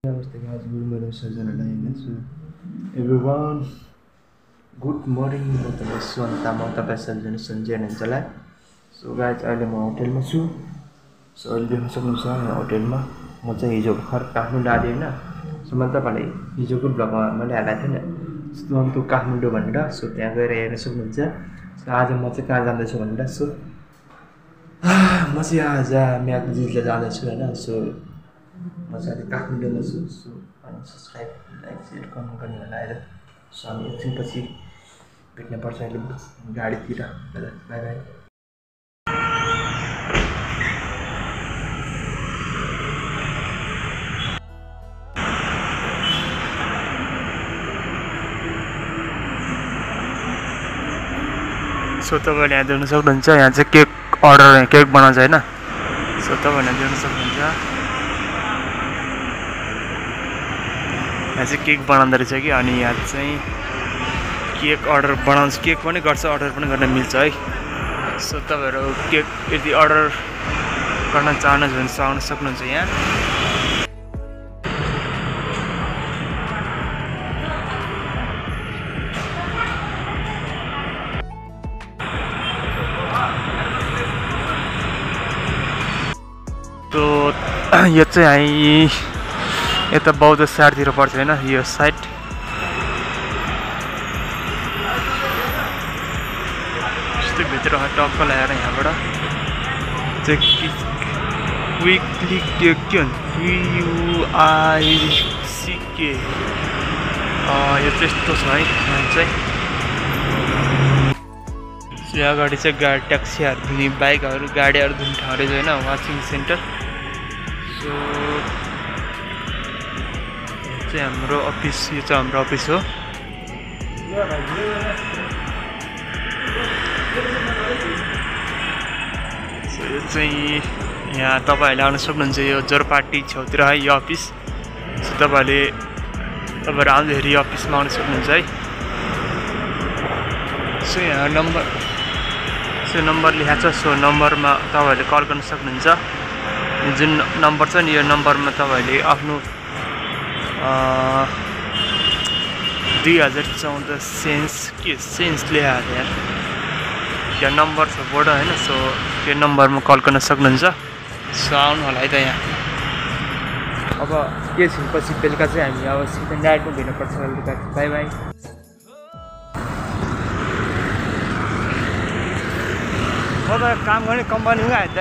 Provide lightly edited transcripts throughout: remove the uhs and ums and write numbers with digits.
नमस्ते guys, good morning सबजनालाई हैन so everyone good morning म तपाईँ सुन तामाङ तपाईँ सबजना सुन्दै हुनुहुन्छ होला सो गाइज अहिले म होटलमा छु सो अहिले देख्न सक्नुहुन्छ यहाँ होटलमा म चाहिँ हिजो भर्खर काठमाडौँ आएको होइन सो मैले तपाईँलाई हिजोको ब्लगमा मैले हालेको थिएँ नि सुन टु काठमाडौँ भनेर सो त्यहाँ गएर हेर्न सक्नुहुन्छ सो आज म चाहिँ कहाँ जाँदैछु भनेर सो म चाहिँ आज म्याक जिजले जाँदैछु होइन सो म चाहिँ अहिले काठमाडौँमा छु सो अनि सब्सक्राइब लाइक सेयर कमेन्ट गर्ने होला आएर सो हामी एकछिनपछि भेट्नुपर्छ अहिले गाडीतिर बाई बाई सो तपाईँले यहाँ देख्न सक्नुहुन्छ यहाँ चाहिँ केक बनाउँछ होइन सो तपाईँले देख्न सक्नुहुन्छ यहाँ चाहिँ केक बनाउँदो रहेछ कि अनि यहाँ चाहिँ केक अर्डर बनाउँछ केक पनि गर्छ अर्डर पनि गर्न मिल्छ है सो तपाईँहरू केक यदि अर्डर गर्न चाहनुहुन्छ भने आउन सक्नुहुन्छ यहाँ तो यो चाहिँ हामी यता बौद्ध साइडतिर पर्छ होइन यो साइड यस्तै भित्र टक्क ल्याएर यहाँबाट चाहिँ क्विकली के भन्छ QUICK यो चाहिँ यस्तो छ है यहाँ चाहिँ यो अगाडि चाहिँ ट्याक्सीहरू धुने बाइकहरू गाडीहरू धुने ठाउँ रहेछ होइन वासिङ सेन्टर सो हाम्रो अफिस यो चाहिँ हाम्रो अफिस हो सो यो चाहिँ यहाँ तपाईँहरूले आउन सक्नुहुन्छ यो जोरपाटी छेउतिर है यो अफिस सो तपाईँहरू आउँदाखेरि यो अफिसमा आउन सक्नुहुन्छ है सो यहाँ नम्बर लेखाएको छ सो नम्बरमा तपाईँहरूले कल गर्न सक्नुहुन्छ जुन नम्बर छ नि यो नम्बरमा तपाईँहरूले आफ्नो 2014 सेन्स ल्याएर यार यहाँ नम्बर छ बोर्ड होइन सो त्यो नम्बरमा कल गर्न सक्नुहुन्छ सो आउनु होला है त यहाँ अब के छिनपछि बेलुका चाहिँ हामी अब सिधै नाइटमा भेट्नुपर्छ बेलुका बाई बाई म त काम गर्ने कम्पनीमा आएँ त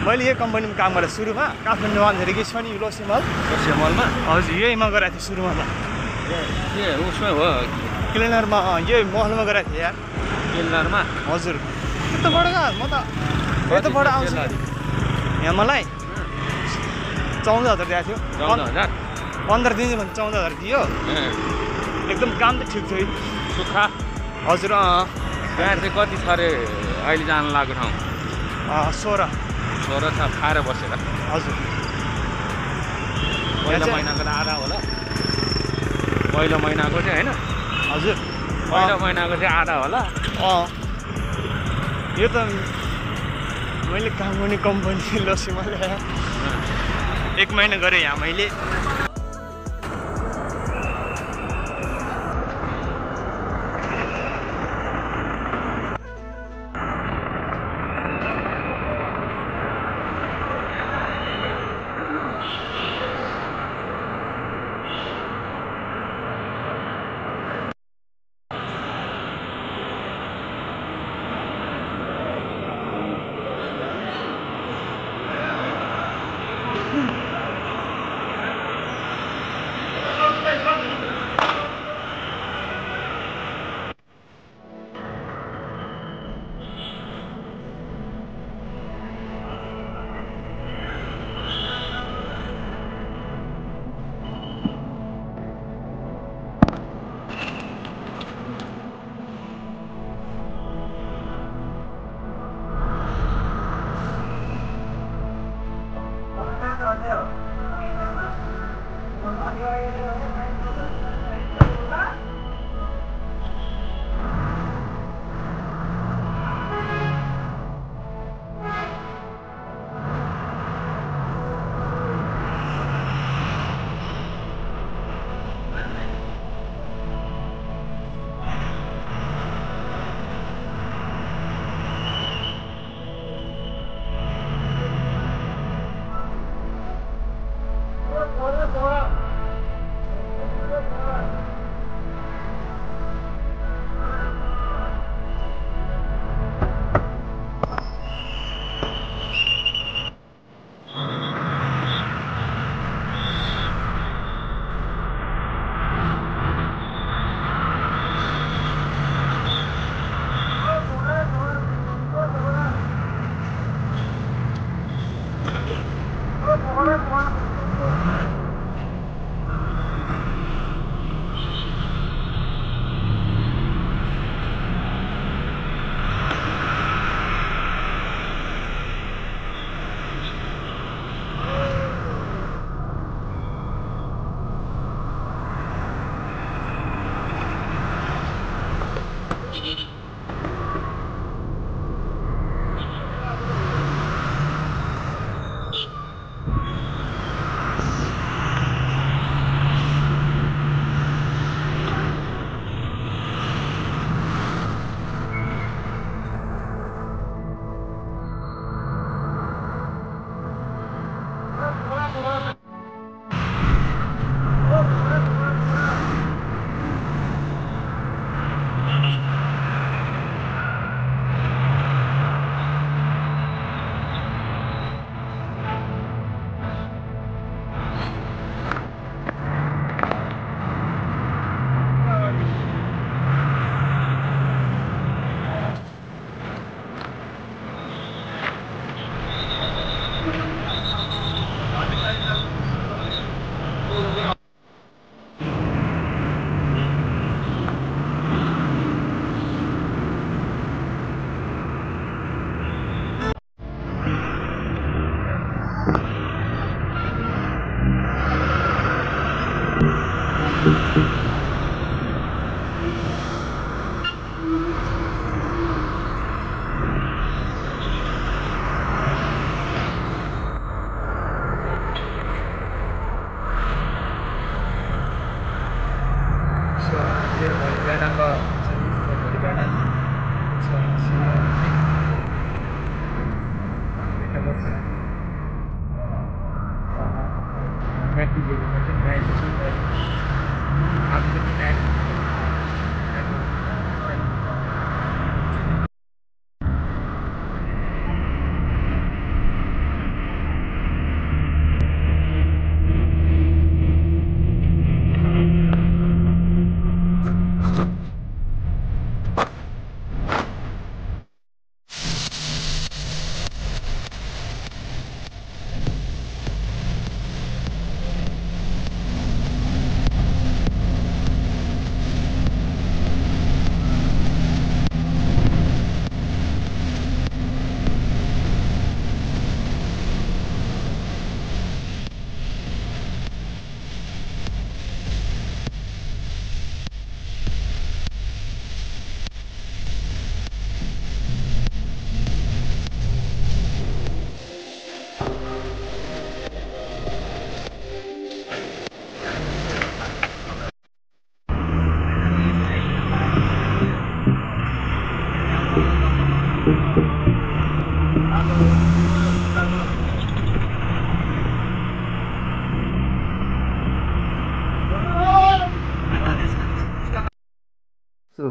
मैले यही कम्पनीमा काम गरेँ सुरुमा काठमाडौँ भन्दाखेरि के छ नि लोसेमलमा हजुर यहीमा गरेको थिएँ सुरुमा त ए उसमै हो क्लिनरमा यही महलमा गरेको थिएँ यार क्लिनरमा हजुर त्यस्तोबाट म त यताबाट आउँछु यहाँ मलाई 14,000 दिएको थियो 14,000 15 दिन भने 14,000 दियो एकदम काम त ठिक थियो सुक्खा हजुर यहाँ चाहिँ कति छ अरे अहिले जान लागेको ठाउँ 16 छ खाएर बसेर हजुर पहिलो महिनाको त आधा होला पहिलो महिनाको चाहिँ होइन हजुर पहिलो महिनाको चाहिँ आधा होला यो त मैले काम गर्ने कम्पनी लसीमा ल्याएँ 1 महिना गरेँ यहाँ मैले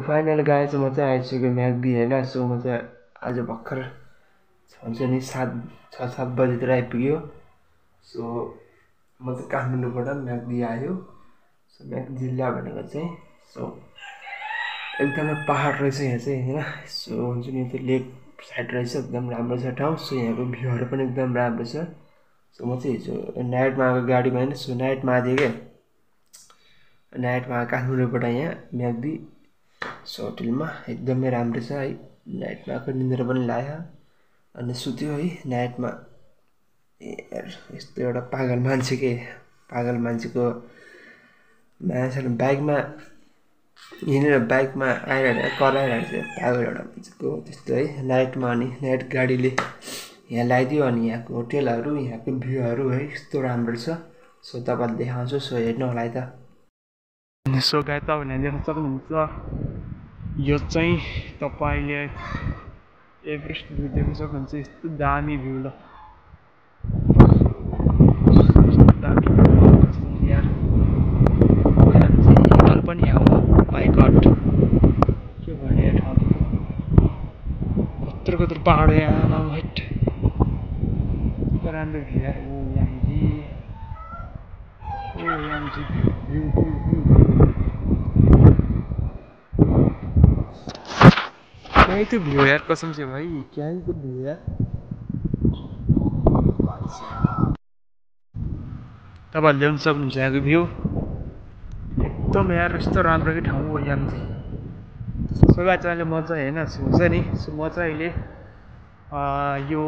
फाइनल गाइज म चाहिँ आइसक्यो म्याग्दी होइन। सो म चाहिँ आज भर्खर हुन्छ नि 6-7 बजीतिर आइपुग्यो। सो म चाहिँ काठमाडौँबाट म्याग्दी आयो। सो म्याग्दी जिल्ला भनेको चाहिँ सो एकदमै पाहाड रहेछ यहाँ चाहिँ होइन। सो हुन्छ नि त्यो लेक साइड रहेछ, एकदम राम्रो छ ठाउँ। सो यहाँको भ्यूहरू पनि एकदम राम्रो छ। सो म चाहिँ हिजो नाइटमा आएको गाडीमा होइन। सो नाइटमा आएको थिएँ क्या, नाइटमा काठमाडौँबाट यहाँ म्याग्दी। सो होटेलमा एकदमै राम्रो छ है। नाइटमा आएको निन्द्रा पनि लाग्यो अनि सुत्यो है नाइटमा। यस्तो एउटा पागल मान्छे के, पागल मान्छेको मान्छेले बाइकमा हिँडेर बाइकमा आइरहेको कराइरहेको छ पागल एउटा मान्छेको त्यस्तो है नाइटमा। अनि नाइट गाडीले यहाँ ल्याइदियो अनि यहाँको होटेलहरू यहाँको भ्यूहरू है यस्तो राम्रो छ। सो तपाईँले देखाउँछु, सो हेर्नु होला है त। सो गाइस तपाईँले देख्न सक्नुहुन्छ यो चाहिँ तपाईँले एभरेस्ट भ्यू देख्न सक्नुहुन्छ। यस्तो दामी भ्यू ल, हिमाल पनि यहाँ माइ गड के भन्ने ठाउँ कत्रो कत्रो पहाड यहाँ हेट राम्रो भ्यू यार। ओ यहाँ भ्यू क्या तो भ्यू यार, कसम से भाई क्या ही तो भ्यू यार। तपाईँहरूले देख्न सक्नुहुन्छ यहाँको भ्यू एकदम यार यस्तो राम्रो कि ठाउँ हो यहाँ चाहिँ। सो गाइस अहिले म चाहिँ होइन हुन्छ नि। सो म चाहिँ अहिले यो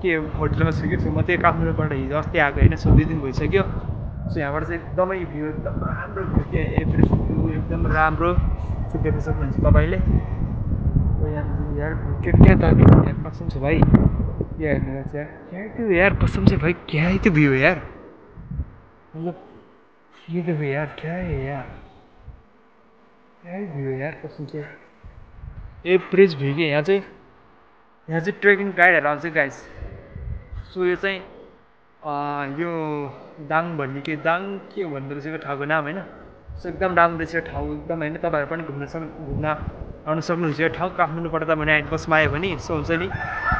के होटलमा छु कि। सो म चाहिँ काठमाडौँबाट हिजो अस्ति आएको होइन। सो 2 दिन भइसक्यो। सो यहाँबाट चाहिँ एकदमै भ्यू एकदम राम्रो भ्यू के एभरेस्ट भ्यू एकदम राम्रो सो देख्न सक्नुहुन्छ तपाईँले। यहाँ यार क्या दामी यार, कसम से भाइ ये हेर्नुहोस् यार क्या त्यो यार, कसम से भाइ क्या है त्यो भ्यू यार। मतलब ये देखो यार क्या है यार, क्या है भ्यू यार, कसम से एभरेज भ्यू के। यहाँ चाहिँ ट्रेकिङ गाइडहरू आउँछ गाइस। सो यो चाहिँ यो दाङ भन्ने के दाङ के भन्दो रहेछ यो ठाउँको नाम होइन। सो एकदम राम्रो रहेछ यो ठाउँ एकदम होइन। तपाईँहरू पनि घुम्न आउनु सक्नुहुन्छ यो ठाउँ। काठमाडौँबाट तपाईँ नाइट बसमा आयो भने सो हुन्छ नि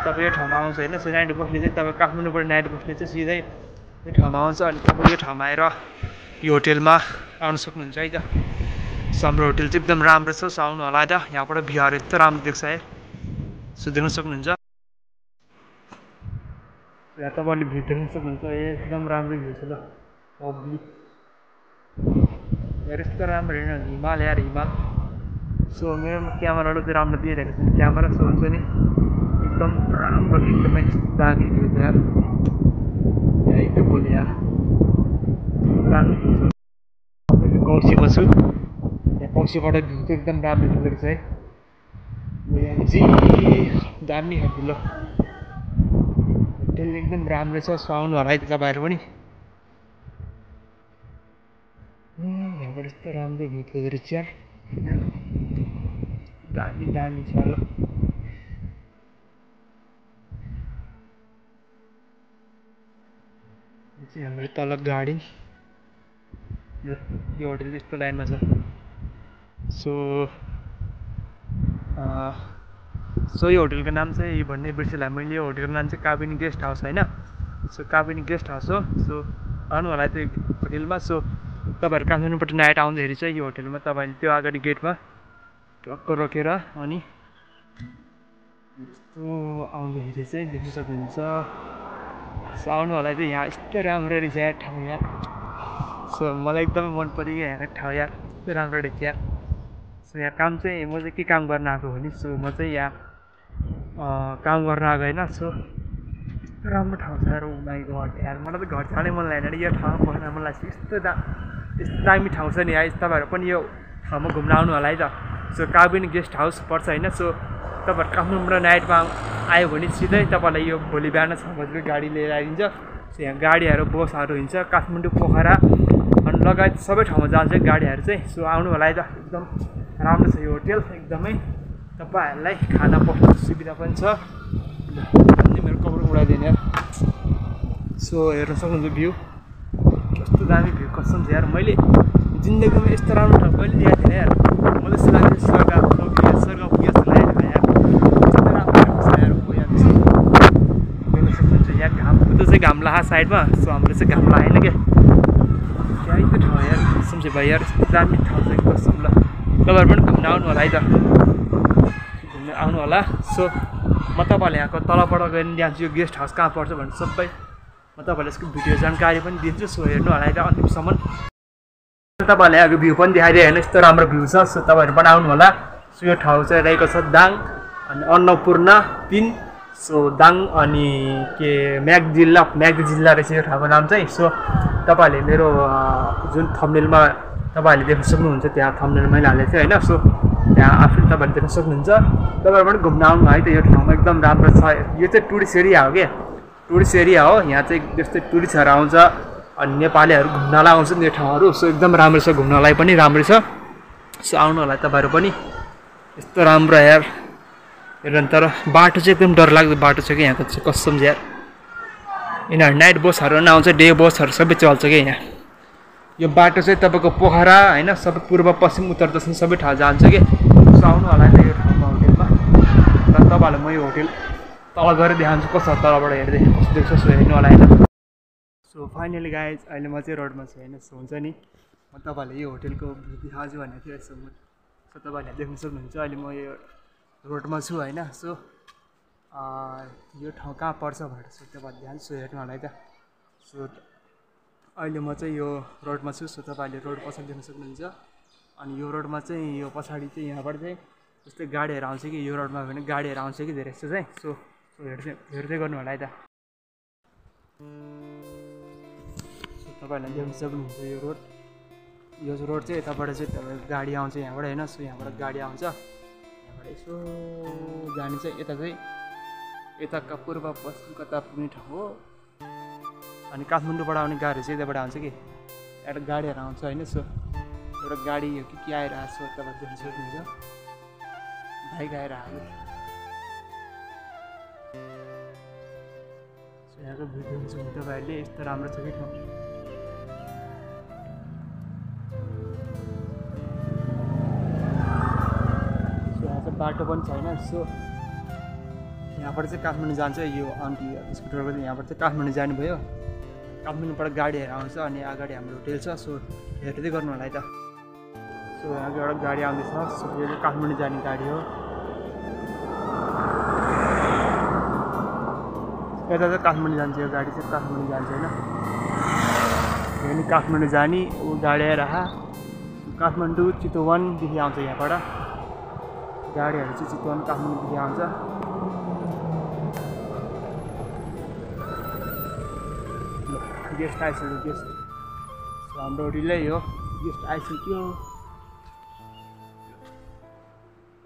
तपाईँ यो ठाउँमा आउँछ होइन। सो नाइट बसले चाहिँ तपाईँ काठमाडौँबाट नाइट बसले चाहिँ सिधै यो ठाउँमा आउँछ अनि तपाईँ यो ठाउँमा आएर यो होटेलमा आउनु सक्नुहुन्छ है त। सो हाम्रो होटेल चाहिँ एकदम राम्रो छ। सो आउनु होला त, यहाँबाट भ्यूहरू यस्तो राम्रो देख्छ है। सो देख्न सक्नुहुन्छ यहाँ तपाईँले भ्यू देख्न सक्नुहुन्छ। एकदम राम्रो भ्यू छ ल, लभली यार यस्तो राम्रो हेर्नु हिमाल यार हिमाल। सो मेरो क्यामेराले चाहिँ राम्रो दिइरहेको छ क्यामेरा। सो हुन्छ नि एकदम राम्रो एकदमै दामी भ्यू छ यार। यही त बोले यार कौसीमा छु। यहाँ कौसीबाट भ्यू चाहिँ एकदम राम्रो देखेको छ है। यहाँ चाहिँ दामी खालको ल होटेल एकदम राम्रो छ। सो आउनु होला है तपाईँहरू पनि। यहाँबाट यस्तो राम्रो भ्यू खोजेर यार दामी दामी छ ल। चाहिँ हाम्रो तल गाडी यो होटेल यस्तो लाइनमा छ। सो यो होटेलको नाम चाहिँ भन्ने बिर्सेँ मैले। यो होटेलको नाम चाहिँ काबिनी गेस्ट हाउस होइन। सो काबिनी गेस्ट हाउस हो। सो आउनु होला त्यो होटेलमा। सो तपाईँहरू काठमाडौँबाट नाइट आउँदाखेरि चाहिँ यो होटेलमा तपाईँले त्यो अगाडि गेटमा टक्क रोकेर अनि यस्तो आउँदाखेरि चाहिँ देख्न सक्नुहुन्छ। सो आउनु होला चाहिँ यहाँ यस्तो राम्रो रहेछ यार ठाउँ यार। सो मलाई एकदमै मन पऱ्यो कि यहाँको ठाउँ यार यस्तो राम्रो रहेछ यार। सो यहाँ काम चाहिँ म चाहिँ के काम गर्न आएको भने सो म चाहिँ यहाँ काम गर्न आएको होइन। सो यस्तो राम्रो ठाउँ छ यार। ओ माइ गड यार मलाई त घर जानै मन लागेन यो ठाउँमा बस्न मन लाग्छ। यस्तो दामी ठाउँ छ नि यार। तपाईँहरू पनि यो ठाउँमा घुम्न आउनु होला है त। सो काबिनी गेस्ट हाउस पर्छ होइन। सो तपाईँहरू काठमाडौँबाट नाइटमा आयो भने सिधै तपाईँलाई यो भोलि बिहान 6 बजीको गाडी लिएर आइदिन्छ। सो यहाँ गाडीहरू बसहरू हिँड्छ काठमाडौँ पोखरा अनि लगायत सबै ठाउँमा जान्छ गाडीहरू चाहिँ। सो आउनु होला है त, एकदम राम्रो छ यो होटेल एकदमै। तपाईँहरूलाई खाना बस्ने सुविधा पनि छ। मेरो कपडा उडाइदिने यार। सो हेर्न सक्नुहुन्छ भ्यू कस्तो दामी भ्यू कसम छ यार मैले जिन्दगीमा यस्तो राम्रो ठाउँ कहिले देखाएको थिएन यार मलाई जस्तो लाग्यो स्वर्ग पुगे जस्तो लाग्यो यार यस्तो राम्रो ठाउँ छ यार हो यार देख्न सक्नुहुन्छ यहाँ घाम उता चाहिँ घाम लाहा साइडमा सो हाम्रो चाहिँ घाम लागेन क्या त्यो ठाउँ यार कसम चाहिँ भाइ यार यस्तो दामी ठाउँ छ कसम ल तपाईँहरू पनि घुम्न आउनु होला है त घुम्न आउनु होला सो म तपाईँहरूलाई यहाँको तलबाट गएर जान्छु यो गेस्ट हाउस कहाँ पर्छ भनेर सबै म तपाईँहरूलाई यसको भिडियो जानकारी पनि दिन्छु सो हेर्नु होला है त अन्तिमसम्म तपाईँहरूलाई यहाँको भ्यू पनि देखाइदियो होइन यस्तो राम्रो भ्यू छ सो तपाईँहरू पनि आउनु होला सो यो ठाउँ चाहिँ रहेको छ दाङ अनि अन्नपूर्ण 3 सो दाङ अनि के म्याग्दी जिल्ला रहेछ यो ठाउँको नाम चाहिँ सो तपाईँहरूले मेरो जुन थम्बनेलमा तपाईँहरूले देख्न सक्नुहुन्छ त्यहाँ थम्बनेल मैले हालेको थिएँ होइन सो त्यहाँ आफूले तपाईँहरूले देख्न सक्नुहुन्छ तपाईँहरू पनि घुम्न आउनु है त यो ठाउँमा एकदम राम्रो छ यो चाहिँ टुरिस्ट एरिया हो क्या टुरिस्ट एरिया हो यहाँ चाहिँ जस्तै टुरिस्टहरू आउँछ अनि नेपालीहरू घुम्नलाई आउँछ नि यो ठाउँहरू सो एकदम राम्रो छ घुम्नलाई पनि राम्रो छ सो आउनु होला तपाईँहरू पनि यस्तो राम्रो यार तर बाटो चाहिँ एकदम डरलाग्दो बाटो छ कि यहाँको चाहिँ कसम यार यिनीहरू नाइट बसहरू पनि आउँछ डे बसहरू सबै चल्छ क्या यहाँ यो बाटो चाहिँ तपाईँको पोखरा होइन सबै पूर्व पश्चिम उत्तर दक्षिण सबै ठाउँ जान्छ कि सो आउनु होला नि यो ठाउँमा होटेलमा र तपाईँहरूलाई म यो होटेल तल गएर देखाउँछु कस्तो तलबाट हेर्दै कस्तो देख्छ सो हेर्नु होला होइन सो फाइनली गाइज अहिले म चाहिँ रोडमा छु होइन सो हुन्छ नि म तपाईँहरूलाई यो होटेलको भ्यू देखाउँछु भनेको थिएँ सो तपाईँहरूले देख्न सक्नुहुन्छ अहिले म यो रोडमा छु होइन सो यो ठाउँ कहाँ पर्छ भनेर सो तपाईँहरूले ध्यान सो हेर्नु होला है त सो अहिले म चाहिँ यो रोडमा छु सो तपाईँहरूले रोड पछाडि देख्न सक्नुहुन्छ अनि यो रोडमा चाहिँ यो पछाडि चाहिँ यहाँबाट चाहिँ जस्तै गाडीहरू आउँछ कि यो रोडमा भने गाडीहरू आउँछ कि धेरै जस्तो चाहिँ सो हेर्दै गर्नु होला है त सो तपाईँहरूले देख्न सक्नुहुन्छ यो रोड चाहिँ यताबाट चाहिँ तपाईँको गाडी आउँछ यहाँबाट होइन सो यहाँबाट गाडी आउँछ यहाँबाट यसो जाने चाहिँ यता चाहिँ यताका पूर्व पश्चिम कता पुग्ने ठाउँ हो अनि काठमाडौँबाट आउने गाडीहरू चाहिँ यताबाट आउँछ कि एउटा गाडीहरू आउँछ होइन सो एउटा गाडी हो कि के आइरहेको छ तपाईँले देख्न सक्नुहुन्छ बाइक आएर आयो सो यहाँको भ्यू देख्न सक्नुहुन्छ तपाईँहरूले यस्तो राम्रो छ कि ठाउँ सो यहाँ चाहिँ बाटो पनि छैन सो यहाँबाट चाहिँ काठमाडौँ जान्छ यो आन्टी स्कुटरको चाहिँ यहाँबाट चाहिँ काठमाडौँ जानुभयो काठमाडौँबाट गाडीहरू आउँछ अनि अगाडि हाम्रो होटेल छ सो हेर्दै गर्नु होला है त सो यहाँको एउटा गाडी आउँदैछ सो यो चाहिँ काठमाडौँ जाने गाडी हो यता चाहिँ काठमाडौँ जान्छ यो गाडी चाहिँ काठमाडौँ जान्छ होइन यो नि काठमाडौँ जाने ऊ गाडी आएर काठमाडौँ चितवनदेखि आउँछ यहाँबाट गाडीहरू चाहिँ चितवन काठमाडौँदेखि आउँछ गेस्ट आइसक्यो गेस्ट हाम्रो होटेलै हो गेस्ट आइसक्यो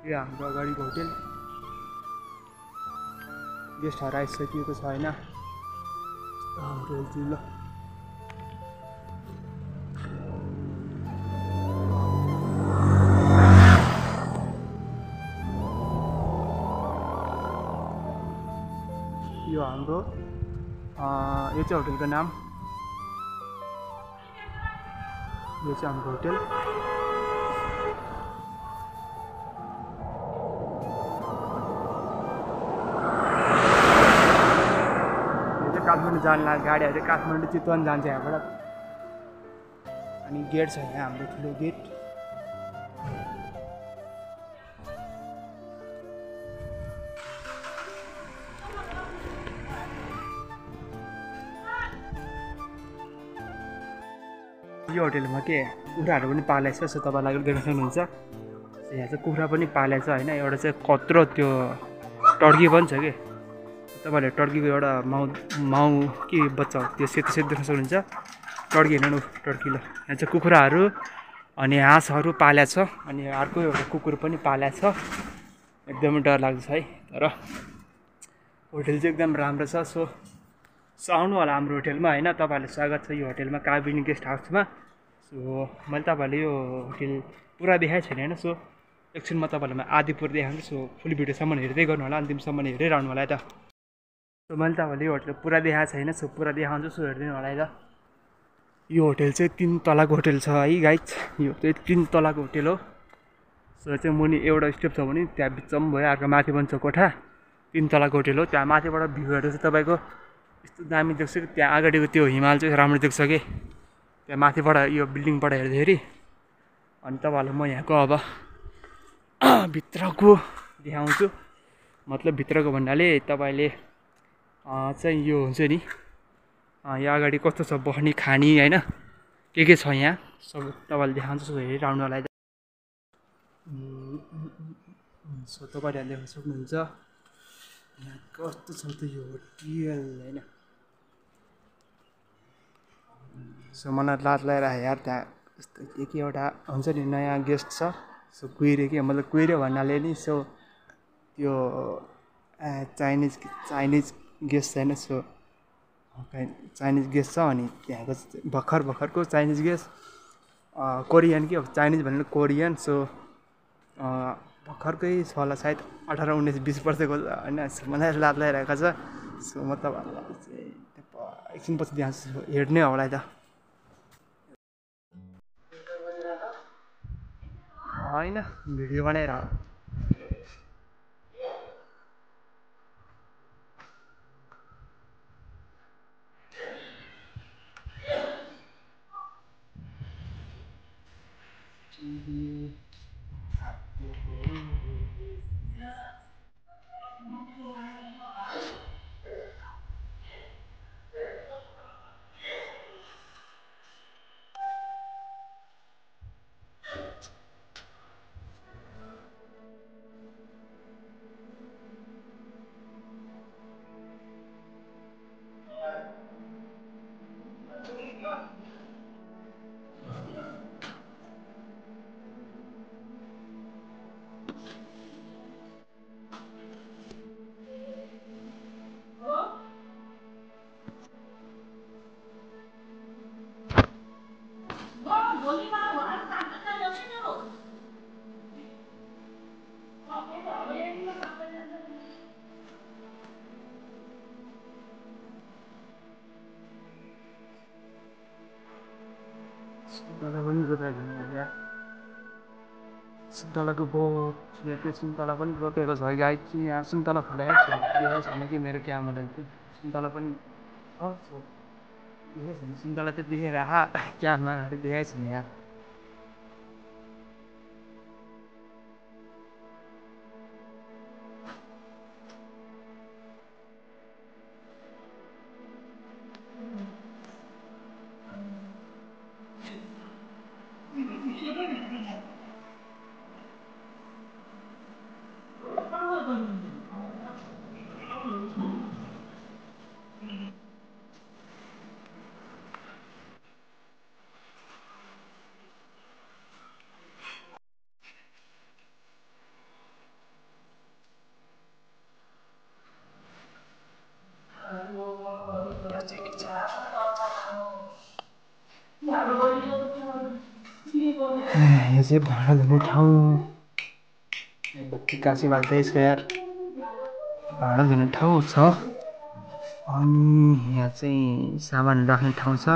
यो हाम्रो अगाडिको होटेल गेस्टहरू आइसकेको छ होइन हाम्रो होटेल ल यो हाम्रो यो चाहिँ होटेलको नाम यो चाहिँ हाम्रो होटेल काठमाडौँ जाने गाडीहरू चाहिँ काठमाडौँ चितवन जान्छ यहाँबाट अनि गेट छ यहाँ हाम्रो ठुलो गेट यो होटेलमा के कुखुराहरू पनि पालेको छ सो तपाईँलाई देख्न सक्नुहुन्छ यहाँ चाहिँ कुखुरा पनि पालेको छ होइन एउटा चाहिँ कत्रो त्यो टर्की पनि छ कि तपाईँहरूले टर्कीको एउटा माउ के बच्चा हो त्यो सेतो सेतो देख्न सक्नुहुन्छ टर्की हेर्नु टर्की ल यहाँ चाहिँ कुखुराहरू अनि हाँसहरू पालेको छ अनि अर्को एउटा कुकुर पनि पालेको छ एकदमै डर लाग्छ है तर होटेल चाहिँ एकदम राम्रो छ सो आउनु होला हाम्रो होटेलमा होइन तपाईँहरूले स्वागत छ यो होटेलमा काबिनी गेस्ट हाउसमा सो मैले तपाईँहरूले यो होटेल पुरा देखाएको छैन होइन सो एकछिन म तपाईँहरूलाई आधी पुरा देखाउँछु सो फुल भिडियोसम्म हेर्दै गर्नु होला अन्तिमसम्म हेर्दै रहनु होला है त सो मैले तपाईँहरूले यो होटेल पुरा देखाएको छैन सो पुरा देखाउँछु सो हेरिदिनु होला है त यो होटल चाहिँ 3 तलाको होटल छ है गाइज। यो चाहिँ 3 तलाको होटल हो। सो चाहिँ मुनि एउटा स्टेप छ भने त्यहाँ बिचमा भयो, अर्को माथि पनि छ कोठा। 3 तलाको होटल हो। त्यहाँ माथिबाट भ्यूहरू चाहिँ तपाईँको यस्तो दामी देख्छ कि त्यहाँ अगाडिको त्यो हिमाल चाहिँ राम्रो देख्छ कि त्यहाँ माथिबाट यो बिल्डिङबाट हेर्दाखेरि। अनि तपाईँहरूलाई म यहाँको अब भित्रको देखाउँछु। मतलब भित्रको भन्नाले तपाईँले चाहिँ यो हुन्छ नि यहाँ अगाडि कस्तो छ बस्ने खाने होइन के छ यहाँ सब तपाईँले देखाउँछु। सो हेरिरहनुलाई सो तपाईँले देख्न सक्नुहुन्छ यहाँ कस्तो छ त यो होटल होइन। सो मलाई लाज लगाइरहेको यार त्यहाँ यस्तो एक एउटा हुन्छ नि नयाँ गेस्ट छ। सो कुहिरे के मतलब कुहिरे भन्नाले नि सो त्यो चाइनिज गेस्ट छैन। सो चाइनिज गेस्ट छ अनि त्यहाँको भर्खरको चाइनिज गेस्ट कोरियन के अब चाइनिज भनेर कोरियन। सो भर्खरकै छ होला सायद 18, 19, 20 वर्षको होइन। मलाई लाज लगाइरहेको छ। सो म तपाईँहरूलाई चाहिँ एकछिनपछि देखाउँछु। हेर्ने होला त होइन भिडियो बनाएर सुन्तला पनि रोपेको छ। सुन्तलाको बोट यहाँ त्यो सुन्तला पनि रोपेको छ गाई चाहिँ यहाँ सुन्तला फुलाएको छ छैन कि मेरो क्यामेरा चाहिँ सुन्तला पनि छैन। सुन्तला चाहिँ देखेर क्यामेराहरू देखाएको छैन यहाँ। यो चाहिँ भाँडा धुने ठाउँ। बत्ती कासी बाल्दैछ यार। भाँडा धुने ठाउँ छ अनि यहाँ चाहिँ सामान राख्ने ठाउँ छ।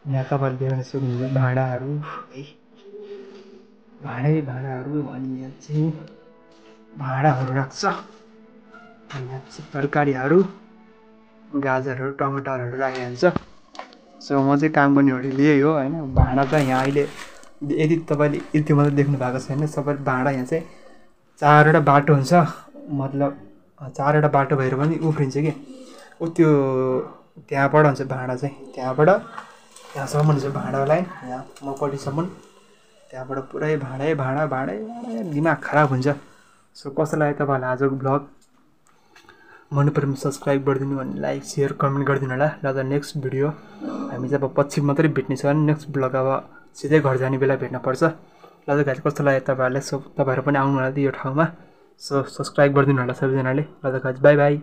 यहाँ तपाईँले देख्न सक्नुहुन्छ भाँडाहरू है भाँडाहरू अनि यहाँ चाहिँ भाँडाहरू राख्छ। यहाँ चाहिँ तरकारीहरू गाजरहरू टमाटरहरू राखिहाल्छ। सो म चाहिँ काम गर्ने होटल यही हो होइन। भाँडा त यहाँ अहिले यदि तपाईँले यति मात्रै देख्नु भएको छैन सबै भाँडा यहाँ चाहिँ 4वटा बाटो हुन्छ। मतलब 4वटा बाटो भएर पनि उफ्रिन्छ कि ऊ त्यो त्यहाँबाट हुन्छ भाँडा चाहिँ त्यहाँबाट त्यहाँसम्म हुन्छ भाँडा लाइन यहाँ मपट्टिसम्म त्यहाँबाट पुरै भाँडै दिमाग खराब हुन्छ। सो कस्तो लाग्यो तपाईँहरूलाई आजको भ्लग मन पऱ्यो भने सब्सक्राइब गरिदिनु अनि लाइक सेयर कमेन्ट गरिदिनु होला। ल त नेक्स्ट भिडियो हामी चाहिँ अब पछि मात्रै भेट्ने छ भने नेक्स्ट भ्लग अब सिधै घर जाने बेला भेट्नुपर्छ। ल त गाइज कस्तो लाग्यो तपाईँहरूलाई। सो तपाईँहरू पनि आउनु होला यो ठाउँमा। सो सब्सक्राइब गरिदिनु होला सबैजनाले। ल त गाइज बाई बाई।